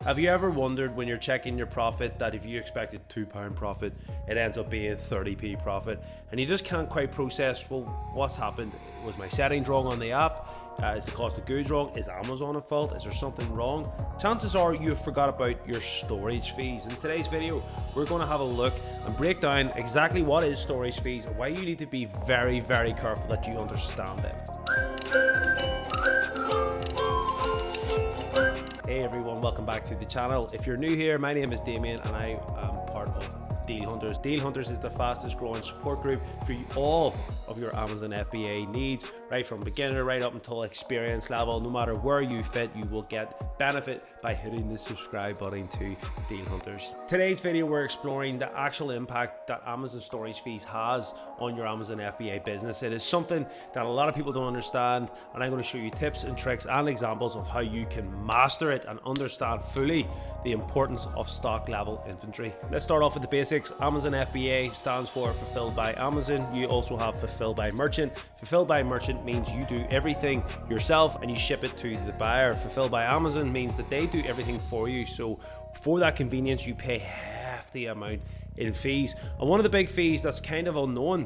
Have you ever wondered when you're checking your profit that if you expected £2 profit, it ends up being 30p profit, and you just can't quite process, well, what's happened? Was my settings wrong on the app? Is the cost of goods wrong? Is Amazon at fault? Is there something wrong? Chances are you have forgot about your storage fees. In today's video, we're going to have a look and break down exactly what is storage fees and why you need to be very, very careful that you understand them. Hey everyone, welcome back to the channel. If you're new here, my name is Damien and I am part of Deal Hunters. Deal Hunters is the fastest growing support group for all of your Amazon FBA needs, right from beginner right up until experience level. No matter where you fit, you will get benefit by hitting the subscribe button to Deal Hunters. Today's video, we're exploring the actual impact that Amazon storage fees has on your Amazon FBA business. It is something that a lot of people don't understand, and I'm going to show you tips and tricks and examples of how you can master it and understand fully the importance of stock level inventory. Let's start off with the basics. Amazon FBA stands for Fulfilled by Amazon. You also have Fulfilled by Merchant. Fulfilled by Merchant means you do everything yourself and you ship it to the buyer. Fulfilled by Amazon means that they do everything for you. So for that convenience, you pay half the amount in fees. And one of the big fees that's kind of unknown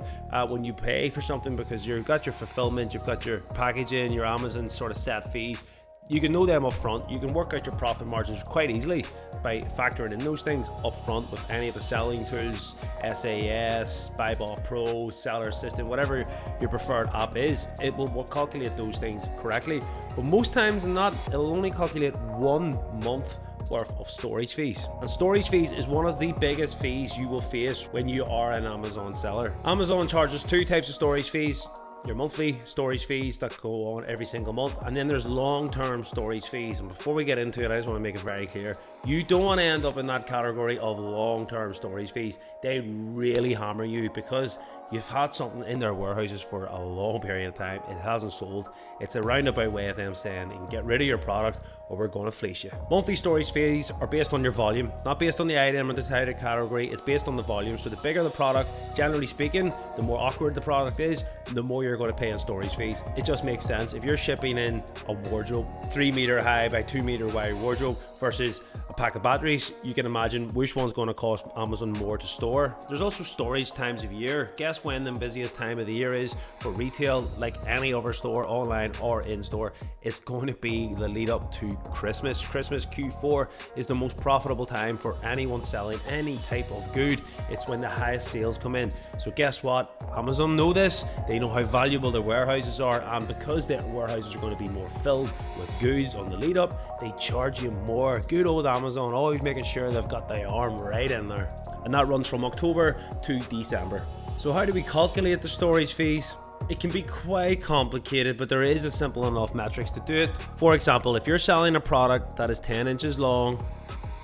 when you pay for something, because you've got your fulfillment, you've got your packaging, your Amazon sort of set fees. You can know them up front. You can work out your profit margins quite easily by factoring in those things up front with any of the selling tools, SAS, BuyBot Pro, Seller Assistant, whatever your preferred app is. It will calculate those things correctly. But most times than not, it'll only calculate 1 month worth of storage fees. And storage fees is one of the biggest fees you will face when you are an Amazon seller. Amazon charges 2 types of storage fees. Your monthly storage fees that go on every single month, and then there's long-term storage fees. And before we get into it, I just want to make it very clear, you don't want to end up in that category of long-term storage fees. They really hammer you because you've had something in their warehouses for a long period of time, it hasn't sold. It's a roundabout way of them saying you can get rid of your product or we're going to fleece you. Monthly storage fees are based on your volume. It's not based on the item or the title category, it's based on the volume. So the bigger the product, generally speaking, the more awkward the product is, the more you're going to pay in storage fees. It just makes sense. If you're shipping in a wardrobe, 3 meter high by 2 meter wide wardrobe versus a pack of batteries, you can imagine which one's going to cost Amazon more to store. There's also storage times of year. Guess when the busiest time of the year is for retail, like any other store, online or in store? It's going to be the lead up to Christmas. Christmas Q4 is the most profitable time for anyone selling any type of good. It's when the highest sales come in. So guess what? Amazon know this. They know how valuable their warehouses are, and because their warehouses are going to be more filled with goods on the lead up, they charge you more. Good old Amazon, always making sure they've got their arm right in there. And that runs from October to December. So how do we calculate the storage fees? It can be quite complicated, but there is a simple enough metrics to do it. For example, if you're selling a product that is 10 inches long,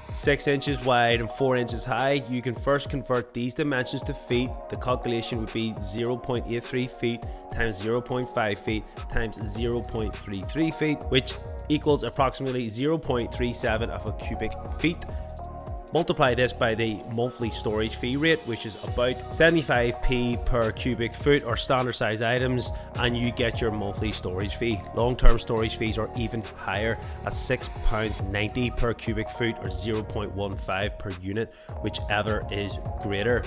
6 inches wide and 4 inches high, you can first convert these dimensions to feet. The calculation would be 0.83 feet times 0.5 feet times 0.33 feet, which equals approximately 0.37 of a cubic feet. Multiply this by the monthly storage fee rate, which is about 75p per cubic foot or standard size items, and you get your monthly storage fee. Long-term storage fees are even higher at £6.90 per cubic foot or 0.15 per unit, whichever is greater.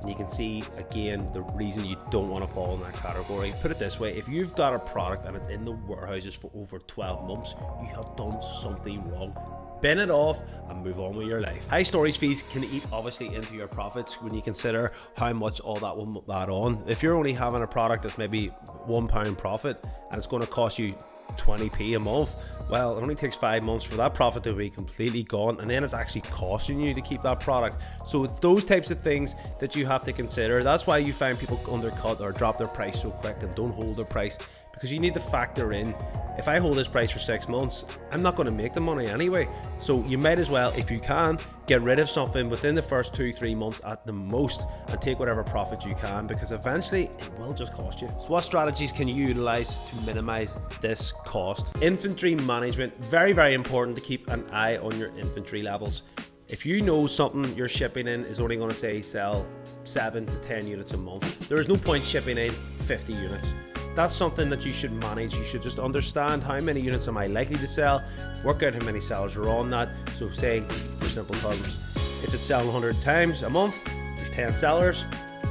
And you can see again the reason you don't want to fall in that category. Put it this way, if you've got a product and it's in the warehouses for over 12 months, you have done something wrong. Bin it off and move on with your life. High storage fees can eat obviously into your profits when you consider how much all that will add on. If you're only having a product that's maybe £1 profit and it's going to cost you 20p a month, well, it only takes 5 months for that profit to be completely gone, and then it's actually costing you to keep that product. So it's those types of things that you have to consider. That's why you find people undercut or drop their price so quick and don't hold their price, because you need to factor in, if I hold this price for 6 months, I'm not going to make the money anyway. So you might as well, if you can, get rid of something within the first 2-3 months at the most and take whatever profit you can, because eventually it will just cost you. So what strategies can you utilize to minimize this cost? Inventory management, very, very important to keep an eye on your inventory levels. If you know something you're shipping in is only going to say sell 7 to 10 units a month, there is no point shipping in 50 units. That's something that you should manage. You should just understand how many units am I likely to sell, work out how many sellers are on that. So say, for simple terms, if it's selling 100 times a month, there's 10 sellers,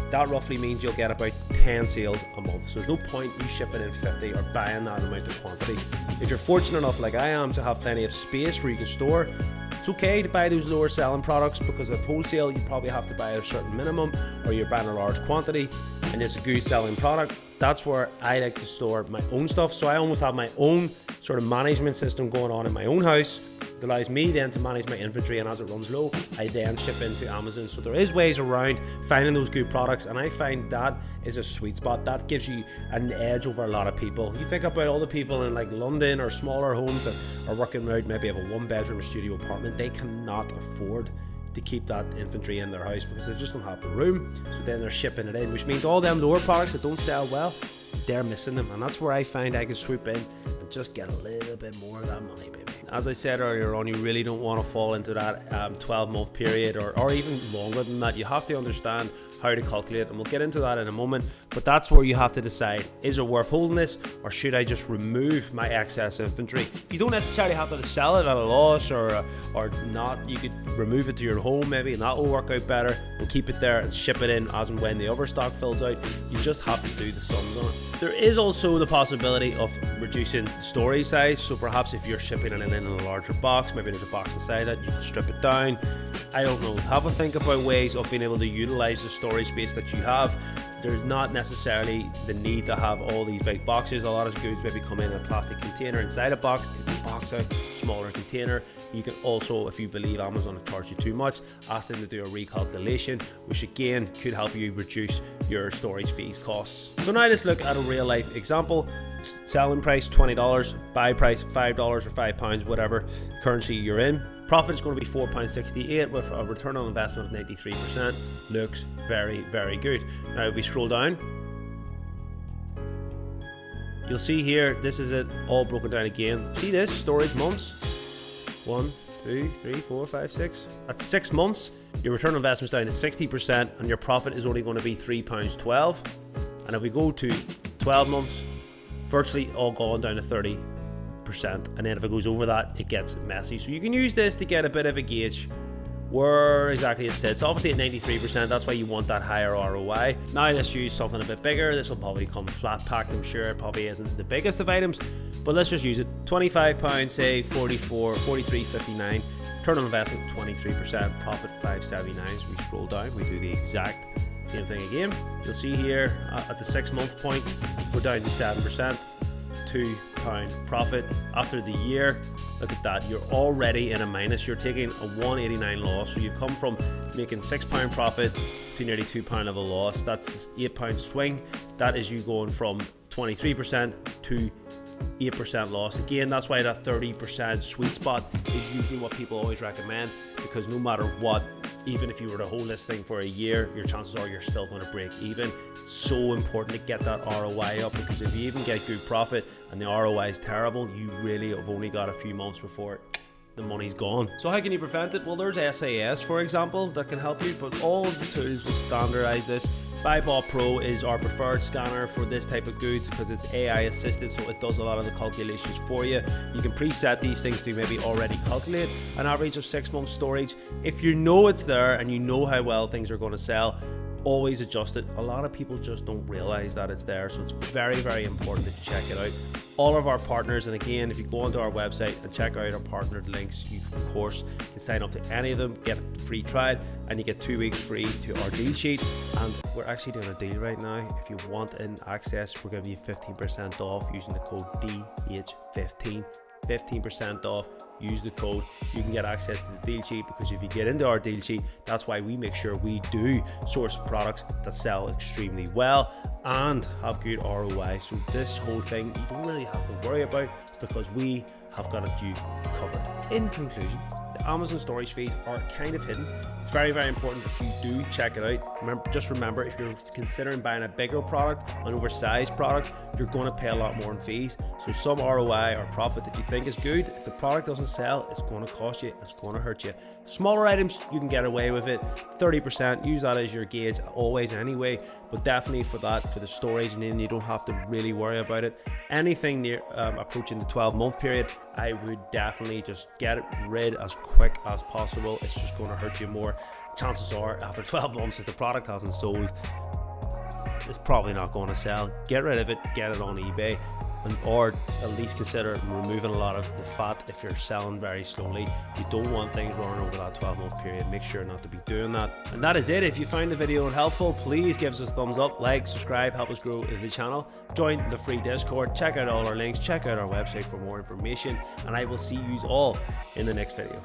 that roughly means you'll get about 10 sales a month. So there's no point you shipping in 50 or buying that amount of quantity. If you're fortunate enough, like I am, to have plenty of space where you can store, it's okay to buy those lower selling products, because at wholesale you probably have to buy a certain minimum, or you're buying a large quantity and it's a good selling product. That's where I like to store my own stuff. So I almost have my own sort of management system going on in my own house. It allows me then to manage my inventory, and as it runs low, I then ship into Amazon. So there is ways around finding those good products, and I find that is a sweet spot. That gives you an edge over a lot of people. You think about all the people in like London or smaller homes that are working out, maybe have a 1-bedroom studio apartment. They cannot afford to keep that inventory in their house because they just don't have the room. So then they're shipping it in, which means all them lower products that don't sell well, they're missing them. And that's where I find I can swoop in and just get a little bit more of that money, baby. As I said earlier on, you really don't want to fall into that 12-month period or even longer than that. You have to understand how to calculate, and we'll get into that in a moment. But that's where you have to decide, is it worth holding this, or should I just remove my excess inventory? You don't necessarily have to sell it at a loss or not. You could remove it to your home maybe, and that will work out better, and keep it there and ship it in as and when the overstock fills out. You just have to do the sums on it. There is also the possibility of reducing the storage size. So perhaps if you're shipping it in a larger box, maybe there's a box inside that, you can strip it down. I don't know, have a think about ways of being able to utilize the storage space that you have. There's not necessarily the need to have all these big boxes. A lot of goods maybe come in a plastic container inside a box, take the box out, smaller container. You can also, if you believe Amazon has charged you too much, ask them to do a recalculation, which again could help you reduce your storage fees costs. So now let's look at a real life example. Selling price $20, buy price $5 or £5, whatever currency you're in. Profit is going to be £4.68 with a return on investment of 93%. Looks very, very good. Now if we scroll down, you'll see here, this is it all broken down again. See this, storage months, 1, 2, 3, 4, 5, 6. That's 6 months. Your return on investment is down to 60%, and your profit is only going to be £3.12. And if we go to 12 months, virtually all gone down to 30%. And then if it goes over that, it gets messy. So you can use this to get a bit of a gauge where exactly it sits. Obviously at 93%, that's why you want that higher ROI. Now let's use something a bit bigger. This will probably come flat packed, I'm sure. It probably isn't the biggest of items, but let's just use it. £25, say 43.59. Return on investment 23%, profit 5.79. So we scroll down, we do the exact same thing again. You'll see here at the 6 month point, we're down to 7%, £2 profit. After the year, look at that, you're already in a minus. You're taking a £1.89 loss. So you've come from making £6 profit to nearly £2 of a loss. That's £8 swing. That is you going from 23% to 8% loss. Again, that's why that 30% sweet spot is usually what people always recommend, because no matter what, even if you were to hold this thing for a year, your chances are you're still going to break even. It's so important to get that ROI up, because if you even get good profit and the ROI is terrible, you really have only got a few months before the money's gone. So how can you prevent it? Well, there's SAS, for example, that can help you, but all of the tools will standardize this. BuyBot Pro is our preferred scanner for this type of goods because it's AI assisted, so it does a lot of the calculations for you. You can preset these things to maybe already calculate an average of 6 months storage. If you know it's there and you know how well things are going to sell, always adjust it. A lot of people just don't realize that it's there, so it's very, very important that you check it out. All of our partners, and again, if you go onto our website and check out our partnered links, you of course can sign up to any of them, get a free trial, and you get 2 weeks free to our deal sheet. And we're actually doing a deal right now. If you want in access, we're giving you 15% off using the code DH15. 15% off. Use the code. You can get access to the deal sheet, because if you get into our deal sheet, that's why we make sure we do source products that sell extremely well and have good ROI. So this whole thing you don't really have to worry about, because we have got you covered. In conclusion, the Amazon storage fees are kind of hidden. It's very, very important that you do check it out. Just remember, if you're considering buying a bigger product, an oversized product, you're going to pay a lot more in fees. So some ROI or profit that you think is good, if the product doesn't sell, it's going to cost you, it's going to hurt you. Smaller items, you can get away with it, 30%, use that as your gauge always anyway, but definitely for the storage, and then you don't have to really worry about it. Anything near approaching the 12-month period, I would definitely just get it rid as quick as possible. It's just going to hurt you more. Chances are after 12 months, if the product hasn't sold, it's probably not going to sell. Get rid of it, get it on eBay, or at least consider removing a lot of the fat if you're selling very slowly. You don't want things running over that 12-month period. Make sure not to be doing that. And that is it. If you found the video helpful, please give us a thumbs up, like, subscribe, help us grow the channel. Join the free Discord, check out all our links, check out our website for more information, and I will see you all in the next video.